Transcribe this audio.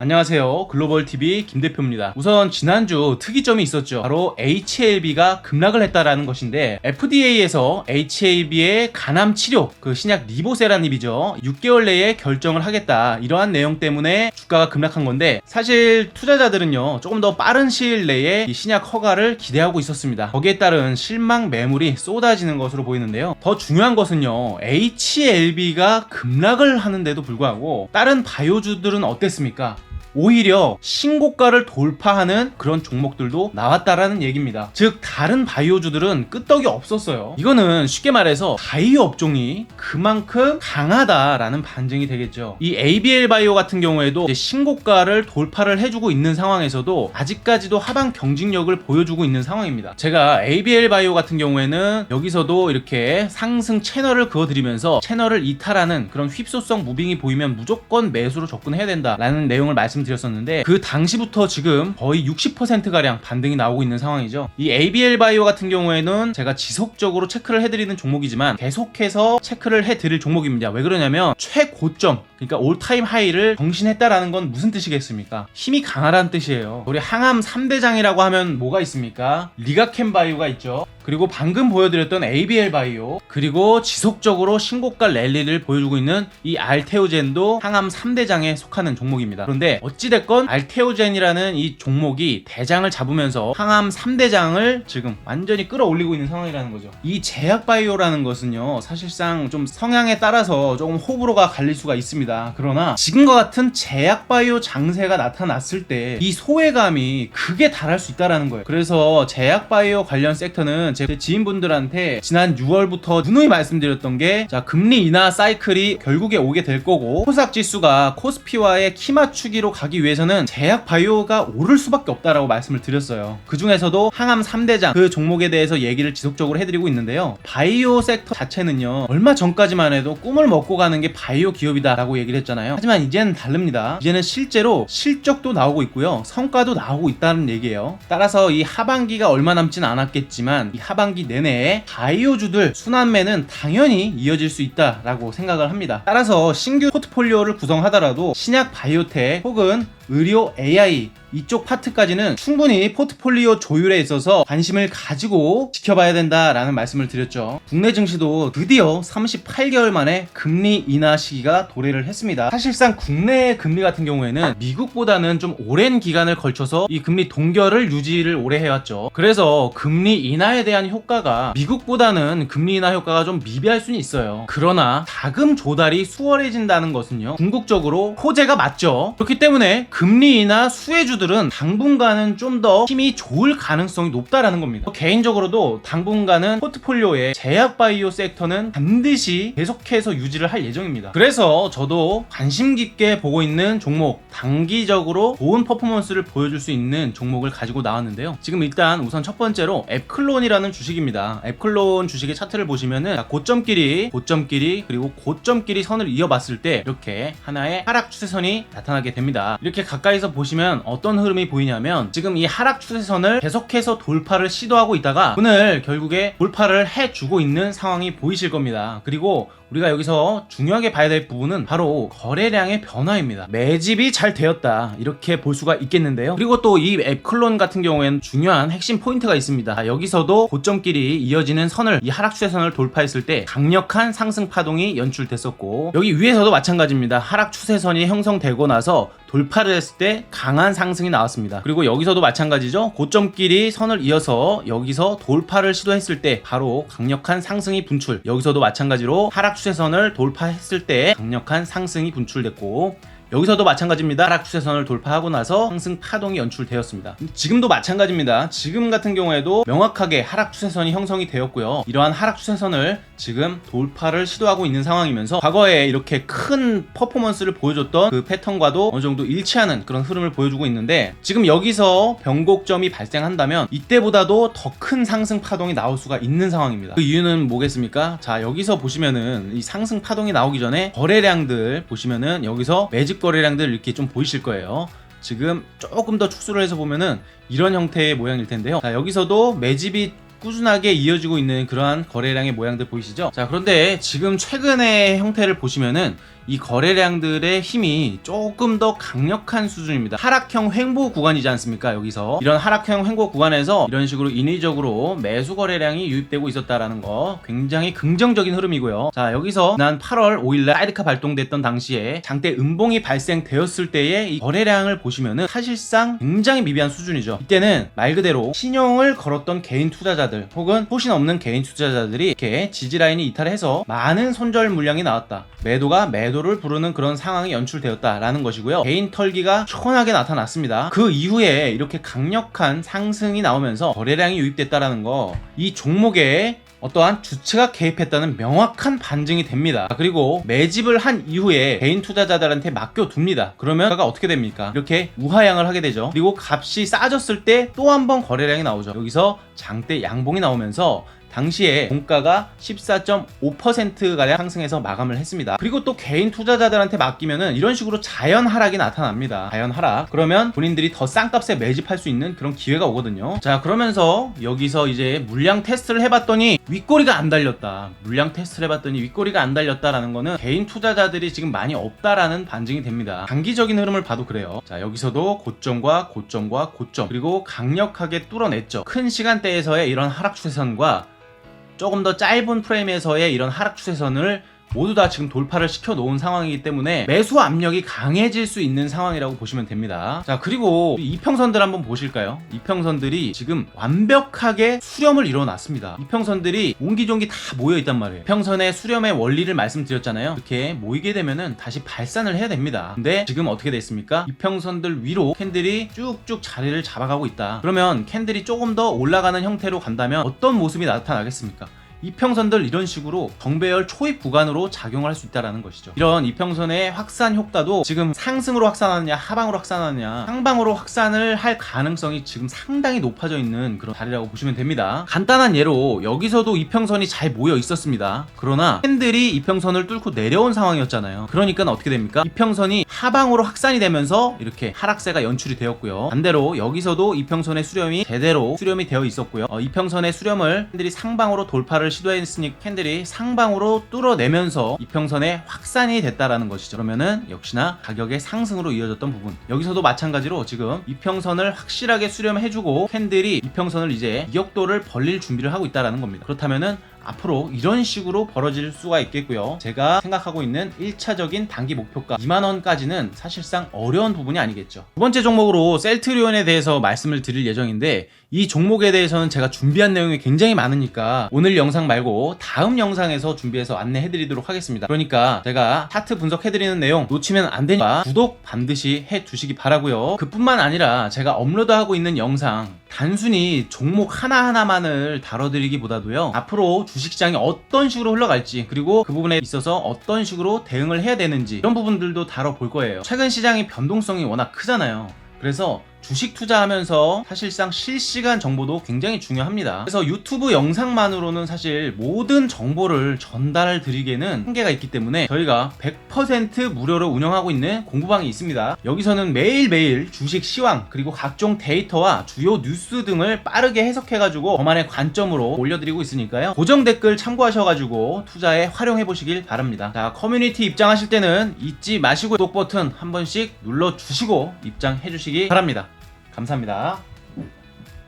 안녕하세요. 글로벌TV 김대표입니다. 우선 지난주 특이점이 있었죠. 바로 HLB가 급락을 했다라는 것인데 FDA에서 HLB의 간암 치료, 그 신약 리보세라닙이죠. 6개월 내에 결정을 하겠다. 이러한 내용 때문에 주가가 급락한 건데 사실 투자자들은요. 조금 더 빠른 시일 내에 이 신약 허가를 기대하고 있었습니다. 거기에 따른 실망 매물이 쏟아지는 것으로 보이는데요. 더 중요한 것은요. HLB가 급락을 하는데도 불구하고 다른 바이오주들은 어땠습니까? 오히려 신고가를 돌파하는 그런 종목들도 나왔다라는 얘기입니다. 즉 다른 바이오주들은 끄떡이 없었어요. 이거는 쉽게 말해서 바이오 업종이 그만큼 강하다라는 반증이 되겠죠. 이 ABL 바이오 같은 경우에도 이제 신고가를 돌파를 해주고 있는 상황에서도 아직까지도 하방 경직력을 보여주고 있는 상황입니다. 제가 ABL 바이오 같은 경우에는 여기서도 이렇게 상승 채널을 그어드리면서 채널을 이탈하는 그런 휩소성 무빙이 보이면 무조건 매수로 접근해야 된다라는 내용을 말씀드렸었는데 그 당시부터 지금 거의 60%가량 반등이 나오고 있는 상황이죠. 이 ABL 바이오 같은 경우에는 제가 지속적으로 체크를 해드리는 종목이지만 계속해서 체크를 해드릴 종목입니다. 왜 그러냐면 최고점, 그러니까 올타임 하이를 경신했다라는 건 무슨 뜻이겠습니까? 힘이 강하다는 뜻이에요. 우리 항암 3대장이라고 하면 뭐가 있습니까? 리가캠 바이오가 있죠. 그리고 방금 보여드렸던 ABL 바이오, 그리고 지속적으로 신고가 랠리를 보여주고 있는 이 알테오젠도 항암 3대장에 속하는 종목입니다. 그런데 어찌됐건 알테오젠이라는 이 종목이 대장을 잡으면서 항암 3대장을 지금 완전히 끌어올리고 있는 상황이라는 거죠. 이 제약바이오라는 것은요, 사실상 좀 성향에 따라서 조금 호불호가 갈릴 수가 있습니다. 그러나 지금과 같은 제약바이오 장세가 나타났을 때 이 소외감이 극에 달할 수 있다는 거예요. 그래서 제약바이오 관련 섹터는 제 지인분들한테 지난 6월부터 누누이 말씀드렸던 게, 자, 금리 인하 사이클이 결국에 오게 될 거고 코스닥 지수가 코스피와의 키 맞추기로 가기 위해서는 제약 바이오가 오를 수밖에 없다라고 말씀을 드렸어요. 그 중에서도 항암 3대장 그 종목에 대해서 얘기를 지속적으로 해드리고 있는데요. 바이오 섹터 자체는요, 얼마 전까지만 해도 꿈을 먹고 가는 게 바이오 기업이다라고 얘기를 했잖아요. 하지만 이제는 다릅니다. 이제는 실제로 실적도 나오고 있고요, 성과도 나오고 있다는 얘기예요. 따라서 이 하반기가 얼마 남진 않았겠지만 이 하반기 내내에 바이오주들 순환매는 당연히 이어질 수 있다라고 생각을 합니다. 따라서 신규 포트폴리오를 구성하더라도 신약 바이오텍 혹은 의료 AI 이쪽 파트까지는 충분히 포트폴리오 조율에 있어서 관심을 가지고 지켜봐야 된다라는 말씀을 드렸죠. 국내 증시도 드디어 38개월 만에 금리 인하 시기가 도래를 했습니다. 사실상 국내 금리 같은 경우에는 미국보다는 좀 오랜 기간을 걸쳐서 이 금리 동결을 유지를 오래 해왔죠. 그래서 금리 인하에 대한 효과가 미국보다는 금리 인하 효과가 좀 미비할 수는 있어요. 그러나 자금 조달이 수월해진다는 것은요, 궁극적으로 호재가 맞죠. 그렇기 때문에 금리 인하 수혜주들은 당분간은 좀 더 힘이 좋을 가능성이 높다라는 겁니다. 개인적으로도 당분간은 포트폴리오의 제약바이오 섹터는 반드시 계속해서 유지를 할 예정입니다. 그래서 저도 관심 깊게 보고 있는 종목, 단기적으로 좋은 퍼포먼스를 보여줄 수 있는 종목을 가지고 나왔는데요. 지금 일단 우선 첫 번째로 앱클론이라는 주식입니다. 앱클론 주식의 차트를 보시면은 고점끼리 그리고 고점끼리 선을 이어봤을 때 이렇게 하나의 하락 추세선이 나타나게 됩니다. 이렇게 가까이서 보시면 어떤 흐름이 보이냐면 지금 이 하락 추세선을 계속해서 돌파를 시도하고 있다가 오늘 결국에 돌파를 해주고 있는 상황이 보이실 겁니다. 그리고 우리가 여기서 중요하게 봐야 될 부분은 바로 거래량의 변화입니다. 매집이 잘 되었다, 이렇게 볼 수가 있겠는데요. 그리고 또 이 앱클론 같은 경우에는 중요한 핵심 포인트가 있습니다. 여기서도 고점끼리 이어지는 선을, 이 하락 추세선을 돌파했을 때 강력한 상승 파동이 연출됐었고, 여기 위에서도 마찬가지입니다. 하락 추세선이 형성되고 나서 돌파를 했을 때 강한 상승이 나왔습니다. 그리고 여기서도 마찬가지죠. 고점끼리 선을 이어서 여기서 돌파를 시도했을 때 바로 강력한 상승이 분출, 여기서도 마찬가지로 하락 추세선을 돌파했을 때 강력한 상승이 분출됐고, 여기서도 마찬가지입니다. 하락 추세선을 돌파하고 나서 상승 파동이 연출되었습니다. 지금도 마찬가지입니다. 지금 같은 경우에도 명확하게 하락 추세선이 형성이 되었고요. 이러한 하락 추세선을 지금 돌파를 시도하고 있는 상황이면서 과거에 이렇게 큰 퍼포먼스를 보여줬던 그 패턴과도 어느 정도 일치하는 그런 흐름을 보여주고 있는데, 지금 여기서 변곡점이 발생한다면 이때보다도 더 큰 상승 파동이 나올 수가 있는 상황입니다. 그 이유는 뭐겠습니까? 자, 여기서 보시면은 이 상승 파동이 나오기 전에 거래량들 보시면은 여기서 매집 거래량들 이렇게 좀 보이실 거예요. 지금 조금 더 축소를 해서 보면은 이런 형태의 모양일 텐데요. 자, 여기서도 매집이 꾸준하게 이어지고 있는 그러한 거래량의 모양들 보이시죠? 자, 그런데 지금 최근의 형태를 보시면은 이 거래량들의 힘이 조금 더 강력한 수준입니다. 하락형 횡보 구간이지 않습니까? 여기서 이런 하락형 횡보 구간에서 이런 식으로 인위적으로 매수 거래량이 유입되고 있었다라는 거 굉장히 긍정적인 흐름이고요. 자, 여기서 지난 8월 5일날 사이드카 발동됐던 당시에 장대 음봉이 발생되었을 때의 이 거래량을 보시면은 사실상 굉장히 미비한 수준이죠. 이때는 말 그대로 신용을 걸었던 개인 투자자들 혹은 소신 없는 개인 투자자들이 이렇게 지지라인이 이탈해서 많은 손절 물량이 나왔다. 매도가 매도를 부르는 그런 상황이 연출되었다라는 것이고요. 개인 털기가 시원하게 나타났습니다. 그 이후에 이렇게 강력한 상승이 나오면서 거래량이 유입됐다라는 거, 이 종목에 어떠한 주체가 개입했다는 명확한 반증이 됩니다. 그리고 매집을 한 이후에 개인 투자자들한테 맡겨둡니다. 그러면 그가 어떻게 됩니까? 이렇게 우하향을 하게 되죠. 그리고 값이 싸졌을 때 또 한 번 거래량이 나오죠. 여기서 장대 양봉이 나오면서 당시에 종가가 14.5%가량 상승해서 마감을 했습니다. 그리고 또 개인 투자자들한테 맡기면은 이런 식으로 자연 하락이 나타납니다. 자연 하락. 그러면 본인들이 더 싼 값에 매집할 수 있는 그런 기회가 오거든요. 자, 그러면서 여기서 이제 물량 테스트를 해봤더니 윗꼬리가 안 달렸다. 물량 테스트를 해봤더니 윗꼬리가 안 달렸다라는 거는 개인 투자자들이 지금 많이 없다라는 반증이 됩니다. 단기적인 흐름을 봐도 그래요. 자, 여기서도 고점과 고점과 고점, 그리고 강력하게 뚫어냈죠. 큰 시간대에서의 이런 하락 추세선과 조금 더 짧은 프레임에서의 이런 하락 추세선을 모두 다 지금 돌파를 시켜 놓은 상황이기 때문에 매수 압력이 강해질 수 있는 상황이라고 보시면 됩니다. 자, 그리고 이평선들 한번 보실까요? 이평선들이 지금 완벽하게 수렴을 이뤄놨습니다. 이평선들이 옹기종기 다 모여있단 말이에요. 이평선의 수렴의 원리를 말씀드렸잖아요. 이렇게 모이게 되면은 다시 발산을 해야 됩니다. 근데 지금 어떻게 됐습니까? 이평선들 위로 캔들이 쭉쭉 자리를 잡아가고 있다. 그러면 캔들이 조금 더 올라가는 형태로 간다면 어떤 모습이 나타나겠습니까? 이평선들 이런 식으로 정배열 초입 구간으로 작용할 수 있다는 것이죠. 이런 이평선의 확산 효과도 지금 상승으로 확산하느냐 하방으로 확산하느냐 상방으로 확산을 할 가능성이 지금 상당히 높아져 있는 그런 자리라고 보시면 됩니다. 간단한 예로 여기서도 이평선이 잘 모여 있었습니다. 그러나 캔들이 이평선을 뚫고 내려온 상황이었잖아요. 그러니까 어떻게 됩니까? 이평선이 하방으로 확산이 되면서 이렇게 하락세가 연출이 되었고요. 반대로 여기서도 이평선의 수렴이 제대로 수렴이 되어 있었고요. 이평선의 수렴을 캔들이 상방으로 돌파를 시도했으니 캔들이 상방으로 뚫어내면서 이평선의 확산이 됐다라는 것이죠. 그러면은 역시나 가격의 상승으로 이어졌던 부분, 여기서도 마찬가지로 지금 이평선을 확실하게 수렴해주고 캔들이 이평선을 이제 이격도를 벌릴 준비를 하고 있다라는 겁니다. 그렇다면은 앞으로 이런 식으로 벌어질 수가 있겠고요. 제가 생각하고 있는 1차적인 단기 목표가 2만원까지는 사실상 어려운 부분이 아니겠죠. 두 번째 종목으로 셀트리온에 대해서 말씀을 드릴 예정인데, 이 종목에 대해서는 제가 준비한 내용이 굉장히 많으니까 오늘 영상 말고 다음 영상에서 준비해서 안내해드리도록 하겠습니다. 그러니까 제가 차트 분석해드리는 내용 놓치면 안 되니까 구독 반드시 해두시기 바라고요. 그뿐만 아니라 제가 업로드하고 있는 영상 단순히 종목 하나하나만을 다뤄드리기보다도요, 앞으로 주식시장이 어떤 식으로 흘러갈지, 그리고 그 부분에 있어서 어떤 식으로 대응을 해야 되는지, 이런 부분들도 다뤄볼 거예요. 최근 시장의 변동성이 워낙 크잖아요. 그래서 주식 투자하면서 사실상 실시간 정보도 굉장히 중요합니다. 그래서 유튜브 영상만으로는 사실 모든 정보를 전달 드리기에는 한계가 있기 때문에 저희가 100% 무료로 운영하고 있는 공부방이 있습니다. 여기서는 매일매일 주식 시황, 그리고 각종 데이터와 주요 뉴스 등을 빠르게 해석해가지고 저만의 관점으로 올려드리고 있으니까요. 고정 댓글 참고하셔가지고 투자에 활용해보시길 바랍니다. 자, 커뮤니티 입장하실 때는 잊지 마시고 구독 버튼 한 번씩 눌러주시고 입장해주시기 바랍니다. 감사합니다.